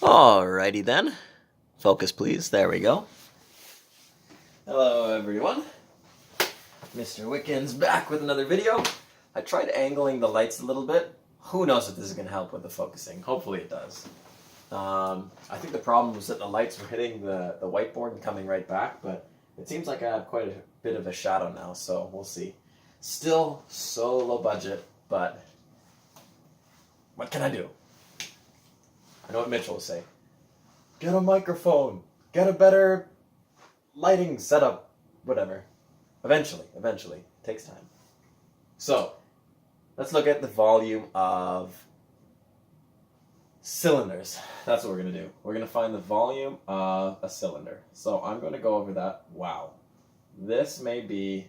Alrighty then. Focus please, there we go. Hello everyone. Mr. Wickens back with another video. I tried angling the lights a little bit. Who knows if this is going to help with the focusing. Hopefully it does. I think the problem was that the lights were hitting the whiteboard and coming right back, but it seems like I have quite a bit of a shadow now, so we'll see. Still so low budget, but what can I do? I know what Mitchell will say. Get a microphone. Get a better lighting setup. Whatever. Eventually. It takes time. So, let's look at the volume of cylinders. That's what we're going to do. We're going to find the volume of a cylinder. So, I'm going to go over that. Wow. This may be...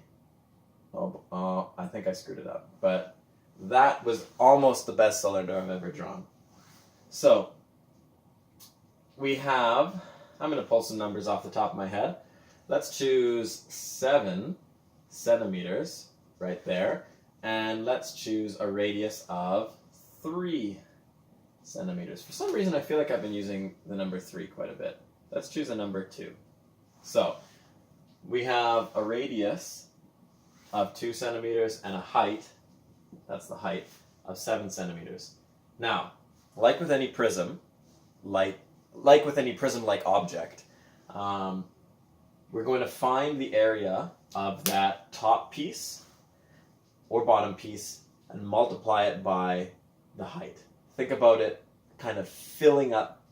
I think I screwed it up. But that was almost the best cylinder I've ever drawn. So, we have... I'm going to pull some numbers off the top of my head. Let's choose 7 centimeters right there. And let's choose a radius of 3 centimeters. For some reason, I feel like I've been using the number 3 quite a bit. Let's choose a number 2. So, we have a radius of 2 centimeters and a height, that's the height, of 7 centimeters. Now, like with any prism, like with any prism-like object, we're going to find the area of that top piece or bottom piece and multiply it by the height. Think about it kind of filling up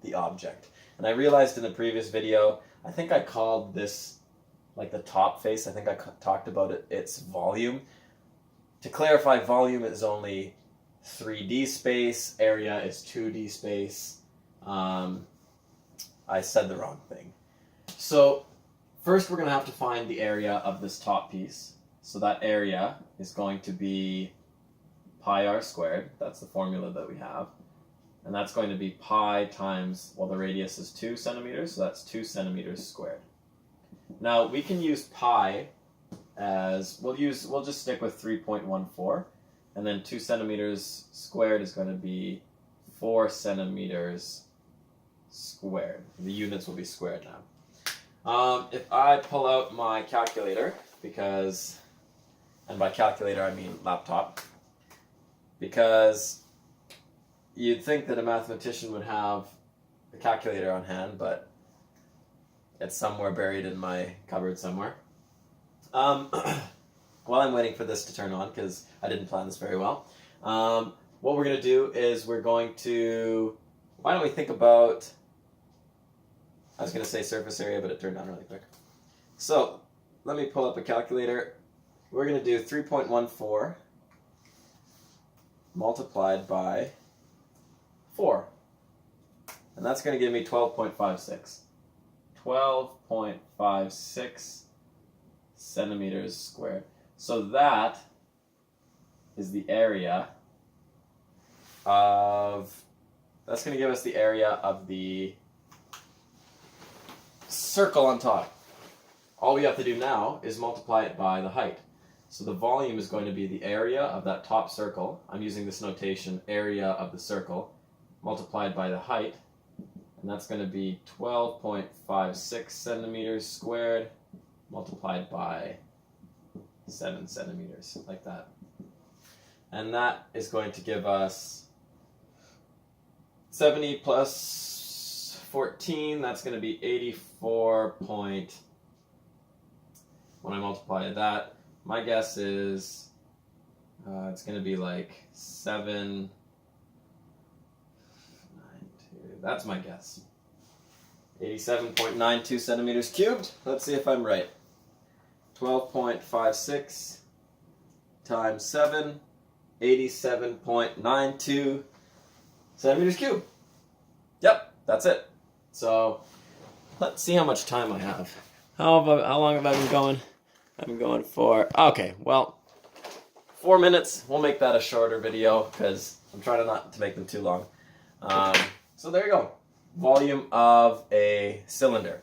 the object. And I realized in the previous video, I think I called this like the top face. I think I talked about its volume. To clarify, volume is only 3D space, area is 2D space. I said the wrong thing. So first we're going to have to find the area of this top piece. So that area is going to be pi r squared. That's the formula that we have. And that's going to be pi times, well, the radius is 2 centimeters, so that's 2 centimeters squared. Now we can use pi as, we'll just stick with 3.14, and then 2 centimeters squared is going to be 4 centimeters squared. The units will be squared now. If I pull out my calculator, because, and by calculator I mean laptop, because you'd think that a mathematician would have a calculator on hand, but it's somewhere buried in my cupboard somewhere. While I'm waiting for this to turn on, because I didn't plan this very well, what we're going to do is we're going to, why don't we think about, I was going to say surface area, but it turned on really quick. So, let me pull up a calculator. We're going to do 3.14 multiplied by 4. And that's going to give me 12.56. 12.56 centimeters squared. So that is the area of, that's going to give us the area of the circle on top. All we have to do now is multiply it by the height. So the volume is going to be the area of that top circle. I'm using this notation, area of the circle, multiplied by the height. And that's going to be 12.56 centimeters squared multiplied by 7 centimeters, like that. And that is going to give us 70 plus 14, that's going to be 84 point, when I multiply that, my guess is it's going to be like 7, that's my guess. 87.92 centimeters cubed. Let's see if I'm right. 12.56 times 7, 87.92 centimeters cubed. Yep, that's it. So, let's see how much time I have. How long have I been going? I've been going for, okay, well, 4 minutes. We'll make that a shorter video, because I'm trying not to make them too long. So there you go. Volume of a cylinder.